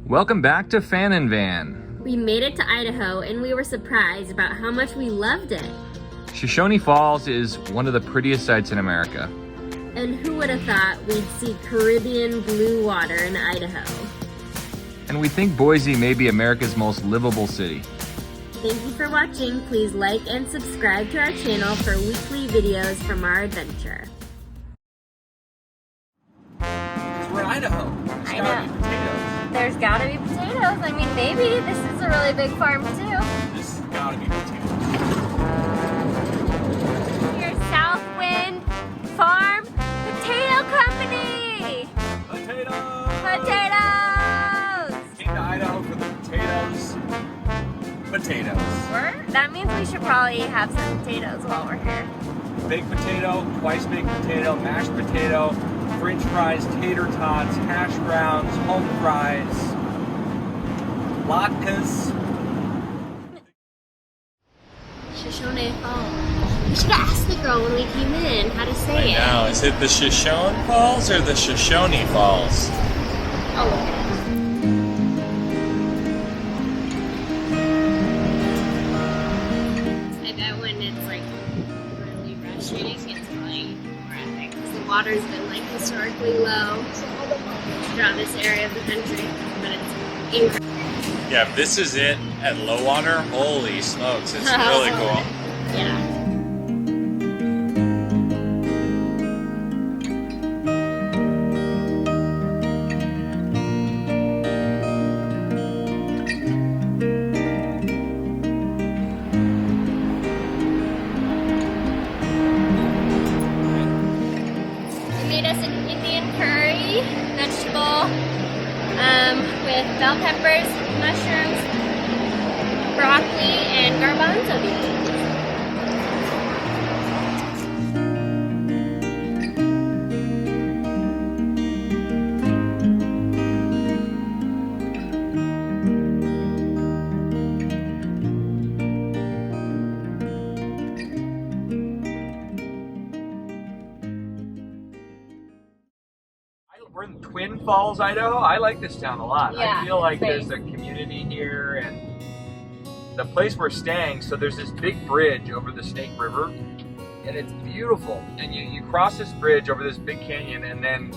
Welcome back to Fan and Van. We made it to Idaho and we were surprised about how much we loved it. Shoshone Falls is one of the prettiest sights in America. And who would have thought we'd see Caribbean blue water in Idaho? And we think Boise may be America's most livable city. Thank you for watching. Please like and subscribe to our channel for weekly videos from our adventure. We're in Idaho. I know. There's gotta be potatoes. I mean, maybe. This is a really big farm, too. This has gotta be potatoes. Here's Southwind Farm Potato Company! Potatoes! Potatoes! Came to Idaho for the potatoes. Potatoes. That means we should probably have some potatoes while we're here. Baked potato, twice baked potato, mashed potato, French fries, tater tots, hash browns, home fries, latkes. Shoshone Falls. We should have asked the girl when we came in how to say it. Now, is it the Shoshone Falls or the Shoshone Falls? Oh, okay. I bet when it's like really frustrating, it's probably more epic because the water's been like historically low throughout this area of the country, but it's incredible. Yeah, if this is it at low water, holy smokes, it's really cool. Yeah. Vegetable with bell peppers, mushrooms, broccoli, and garbanzo beans. We're in Twin Falls, Idaho. I like this town a lot. Yeah, I feel like there's a community here, and the place we're staying, so there's this big bridge over the Snake River, and it's beautiful. And you cross this bridge over this big canyon, and then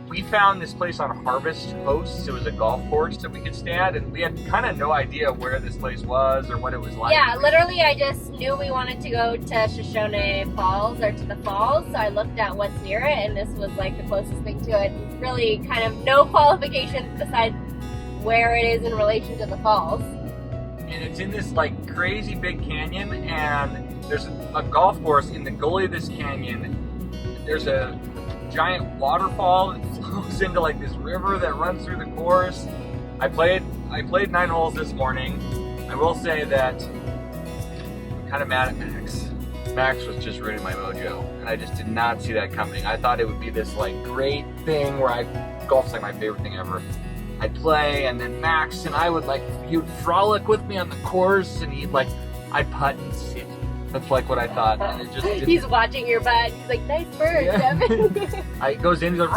we found this place on Harvest Hosts. It was a golf course that we could stay at, and we had kind of no idea where this place was or what it was like. Yeah, literally I just knew we wanted to go to Shoshone Falls or to the falls, so I looked at what's near it, and this was like the closest thing to it. Really kind of no qualifications besides where it is in relation to the falls. And it's in this like crazy big canyon, and there's a golf course in the gully of this canyon. There's a giant waterfall that flows into like this river that runs through the course. I played 9 holes this morning. I will say that I'm kind of mad at Max. Max was just ruining my mojo, and I just did not see that coming. I thought it would be this like great thing where golf's like my favorite thing ever. I'd play, and then Max and I would he would frolic with me on the course, and I'd putt and sit. That's like what I thought, and it just didn't. He's watching your butt. He's like, nice bird, Yeah. Devin. It goes in, he's like,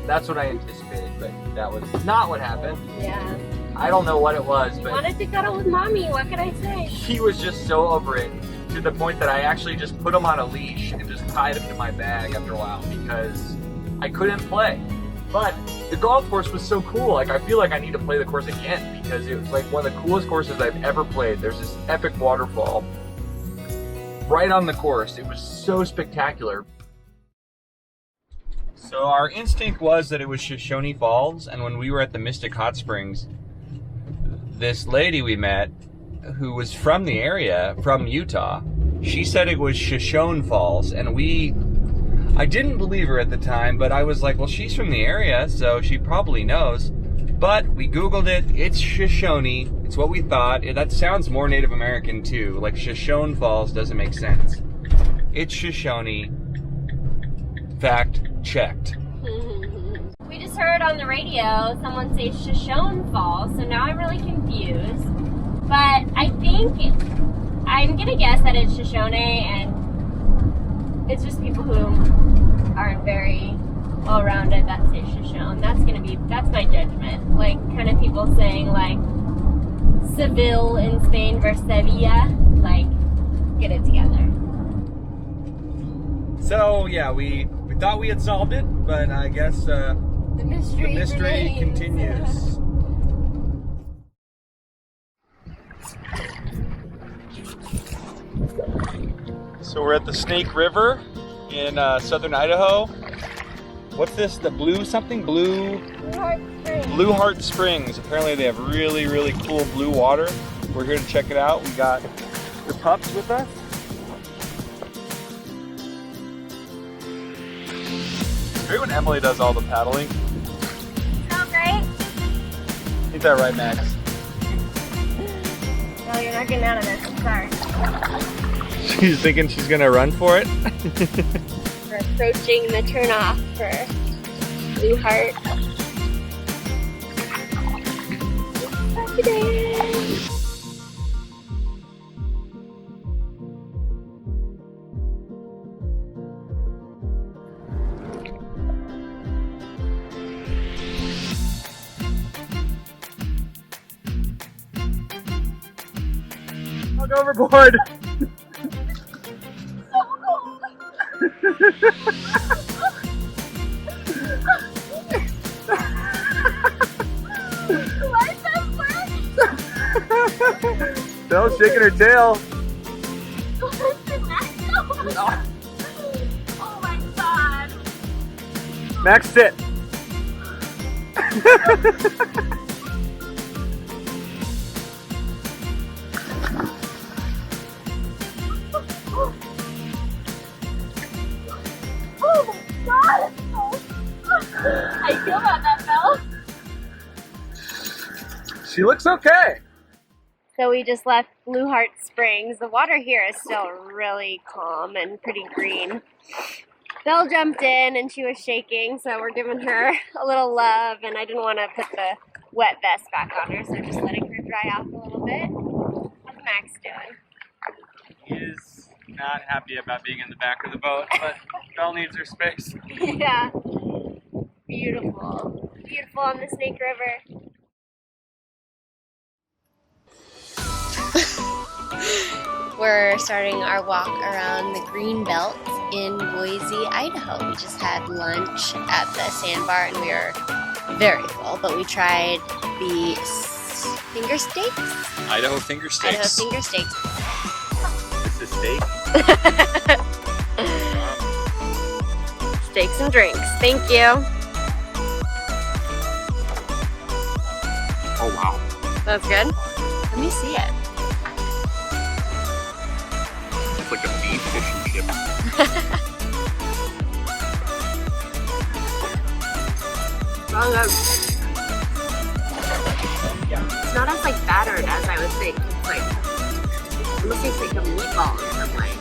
that's what I anticipated, but that was not what happened. Yeah. I don't know what it was, He but wanted to cuddle with mommy. What could I say? he was just so over it, to the point that I actually just put him on a leash and just tied him to my bag after a while because I couldn't play. But the golf course was so cool. Like, I feel like I need to play the course again because it was like one of the coolest courses I've ever played. There's this epic waterfall right on the course. It was so spectacular. So our instinct was that it was Shoshone Falls, and when we were at the Mystic Hot Springs, this lady we met who was from the area, from Utah, she said it was Shoshone Falls, and I didn't believe her at the time, but I was like, well, she's from the area, so she probably knows. But we Googled it, it's Shoshone, it's what we thought. That sounds more Native American too, like Shoshone Falls doesn't make sense. It's Shoshone, fact checked. We just heard on the radio someone say Shoshone Falls, so now I'm really confused. But I think I'm gonna guess that it's Shoshone, and it's just people who aren't very well-rounded that say Shoshone. That's my people saying like Seville in Spain versus Sevilla. Like, get it together. So yeah, we thought we had solved it, but I guess The mystery remains. continues. So we're at the Snake River in Southern Idaho. What's this? The Blue something? Blue Heart Springs. Apparently they have really, really cool blue water. We're here to check it out. We got the pups with us. Great when Emily does all the paddling. So great. Ain't that right, Max? No, you're not getting out of this. I'm sorry. She's thinking she's gonna run for it. We're approaching the turnoff for Blue Heart. Look overboard. Belle's shaking her tail. Oh my god. Max, sit. Oh my god. How you feel about that, Belle? She looks okay. So we just left Blue Heart Springs. The water here is still really calm and pretty green. Belle jumped in and she was shaking, so we're giving her a little love, and I didn't want to put the wet vest back on her, so just letting her dry off a little bit. How's Max doing? He is not happy about being in the back of the boat, but Belle needs her space. Yeah. Beautiful. Beautiful on the Snake River. We're starting our walk around the green belt in Boise, Idaho. We just had lunch at the sandbar and we were very full, but we tried the finger steaks. Idaho finger steaks. Idaho finger steaks. This is steak. Steaks and drinks. Thank you. Oh wow. That's good. Let me see it. It's like a beef fish and chip. It's not as like battered as I would think. It's like almost tastes like a meatball in some way.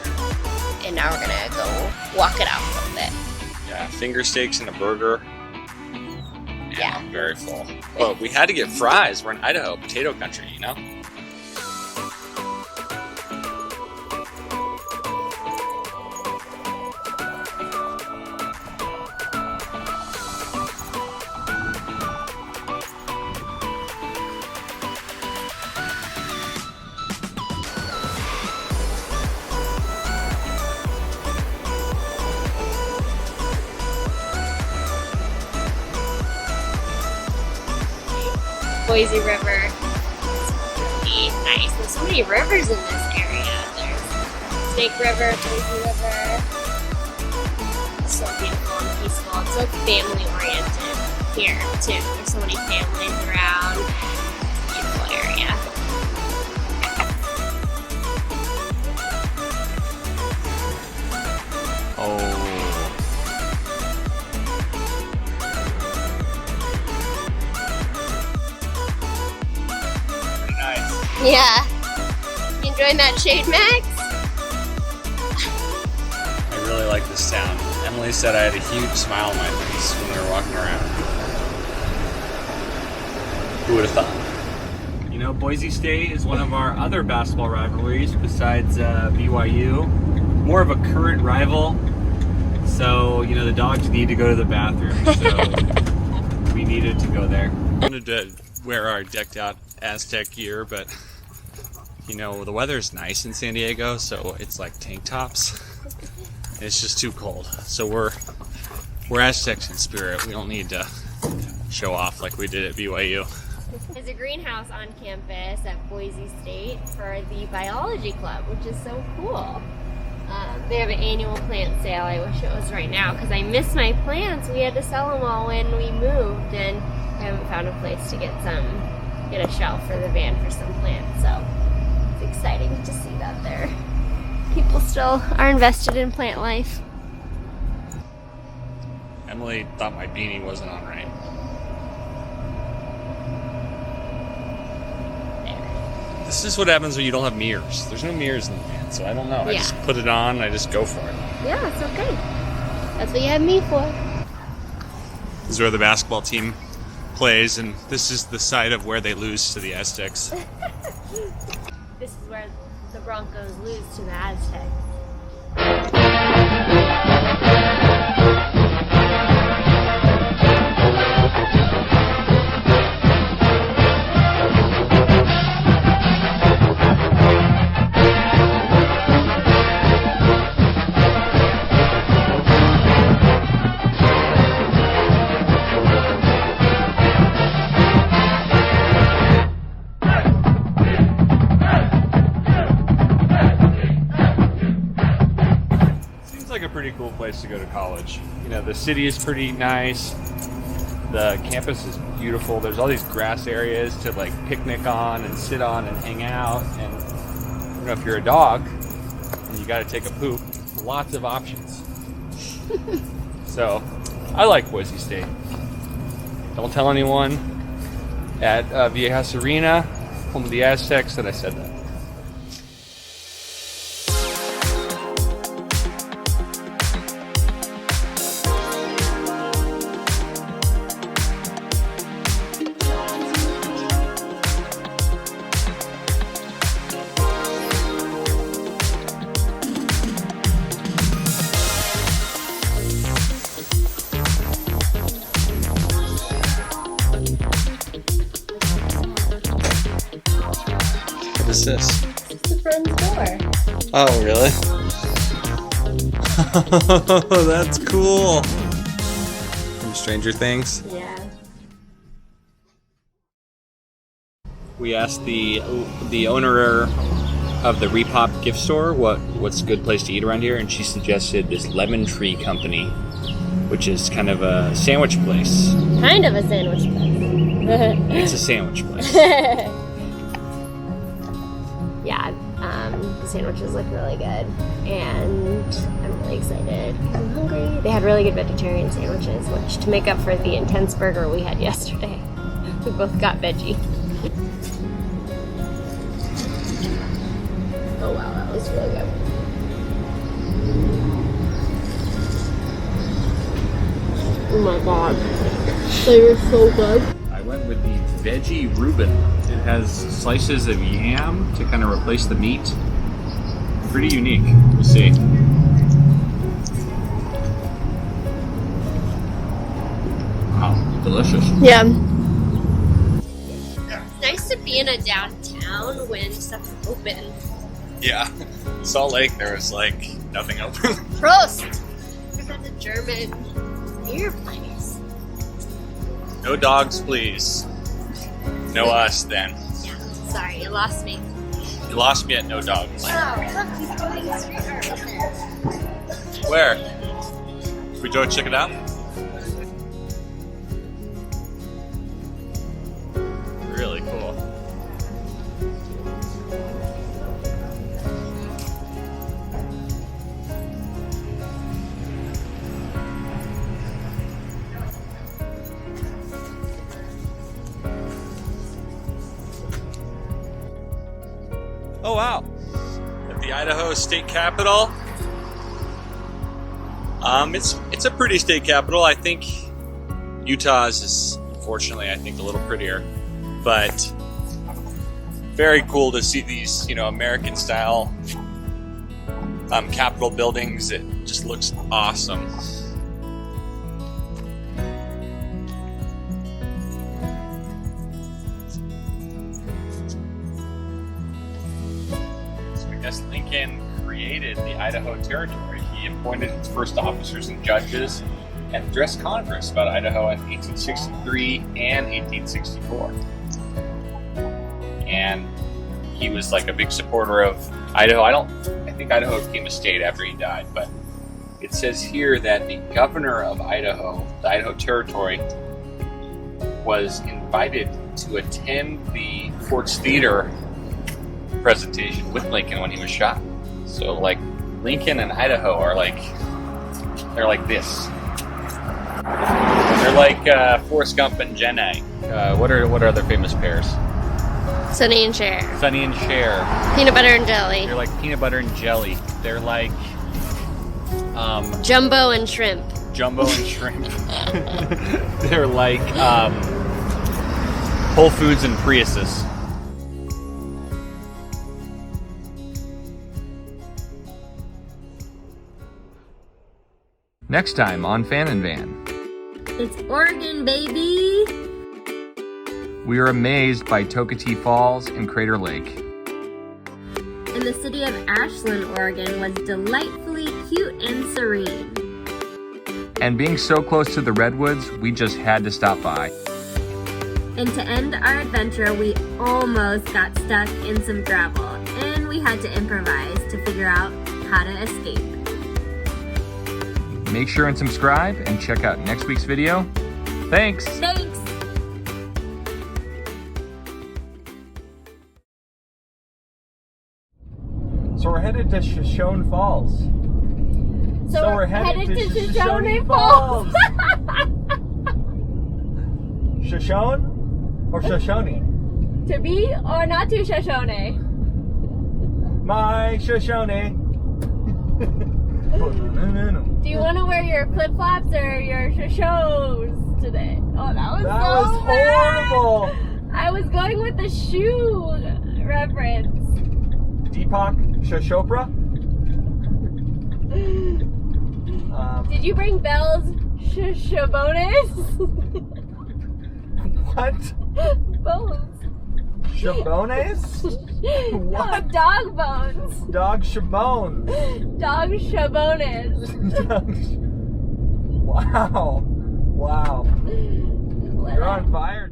And now we're gonna go walk it out a little bit. Yeah, finger steaks and a burger. Yeah. Very full. But we had to get fries. We're in Idaho, potato country, you know? Boise River. It's really nice. There's so many rivers in this area. There's Snake River, Boise River. It's so beautiful and peaceful. It's so family oriented here too. There's so many families around. Beautiful area. Oh. Yeah. You enjoying that shade, Max? I really like this town. Emily said I had a huge smile on my face when we were walking around. Who would have thought? You know, Boise State is one of our other basketball rivalries besides BYU. More of a current rival. So, you know, the dogs need to go to the bathroom. So we needed to go there. I'm gonna wear our decked out Aztec gear, but you know, the weather's nice in San Diego, so it's like tank tops. And it's just too cold. So we're Aztecs in spirit. We don't need to show off like we did at BYU. There's a greenhouse on campus at Boise State for the biology club, which is so cool. They have an annual plant sale. I wish it was right now because I missed my plants. We had to sell them all when we moved, and I haven't found a place to get a shelf for the van for some plants. So it's exciting to see that there. People still are invested in plant life. Emily thought my beanie wasn't on right. This is what happens when you don't have mirrors. There's no mirrors in the van, so I don't know. I just put it on, I just go for it. Yeah, it's okay. That's what you have me for. This is where the basketball team plays, and this is the site of where they lose to the Aztecs. This is where the Broncos lose to the Aztecs. Like a pretty cool place to go to college. You know, the city is pretty nice. The campus is beautiful. There's all these grass areas to like picnic on and sit on and hang out. And you know, if you're a dog and you got to take a poop, lots of options. So, I like Boise State. Don't tell anyone at Viejas Arena, home of the Aztecs, that I said that. What is this? It's the front door. Oh, really? Oh, that's cool. From Stranger Things? Yeah. We asked the owner of the Repop gift store what's a good place to eat around here, and she suggested this Lemon Tree Company, which is kind of a sandwich place. Kind of a sandwich place. It's a sandwich place. Yeah, the sandwiches look really good, and I'm really excited. I'm hungry. They had really good vegetarian sandwiches, which to make up for the intense burger we had yesterday, we both got veggie. Oh wow, that was really good. Oh my god, they were so good. I went with the veggie Reuben. It has slices of yam to kind of replace the meat. Pretty unique. We'll see. Wow, delicious. Yeah. It's nice to be in a downtown when stuff is open. Yeah. Salt Lake, there was like nothing open. Prost! There's a German beer place. No dogs, please. No us, then. Sorry, you lost me. You lost me at no dogs. Oh, look, he's going to the street art over there. Where? Should we go check it out? Really cool. Oh wow! At the Idaho State Capitol. It's a pretty state capital. I think Utah's is, unfortunately, I think a little prettier, but very cool to see these, American style Capitol buildings. It just looks awesome. famous, Lincoln created the Idaho Territory. He appointed its first officers and judges and addressed Congress about Idaho in 1863 and 1864. And he was like a big supporter of Idaho. I think Idaho became a state after he died, but it says here that the governor of Idaho, the Idaho Territory, was invited to attend the Ford's Theater presentation with Lincoln when he was shot. So like Lincoln and Idaho are like, they're like this. They're like Forrest Gump and Jenny. What are other famous pairs? Sonny and Cher. Sonny and Cher. Peanut butter and jelly. They're like peanut butter and jelly. They're like Jumbo and shrimp. Jumbo and shrimp. They're like Whole Foods and Priuses. Next time on Fan and Van. It's Oregon, baby! We are amazed by Toketee Falls and Crater Lake. And the city of Ashland, Oregon was delightfully cute and serene. And being so close to the redwoods, we just had to stop by. And to end our adventure, we almost got stuck in some gravel, and we had to improvise to figure out how to escape. Make sure and subscribe and check out next week's video. Thanks! Thanks! So we're headed to Shoshone Falls. So we're headed to Shoshone Falls! Shoshone or Shoshone? To be or not to Shoshone? My Shoshone. Do you want to wear your flip-flops or your Shoshones today? Oh, that was horrible. I was going with the shoe reference. Deepak Chopra. Did you bring Belle's shabones? What? Bones. Shabones? What? No, dog bones. Dog shabones. Dog shabones. Wow. Wow. You're on fire.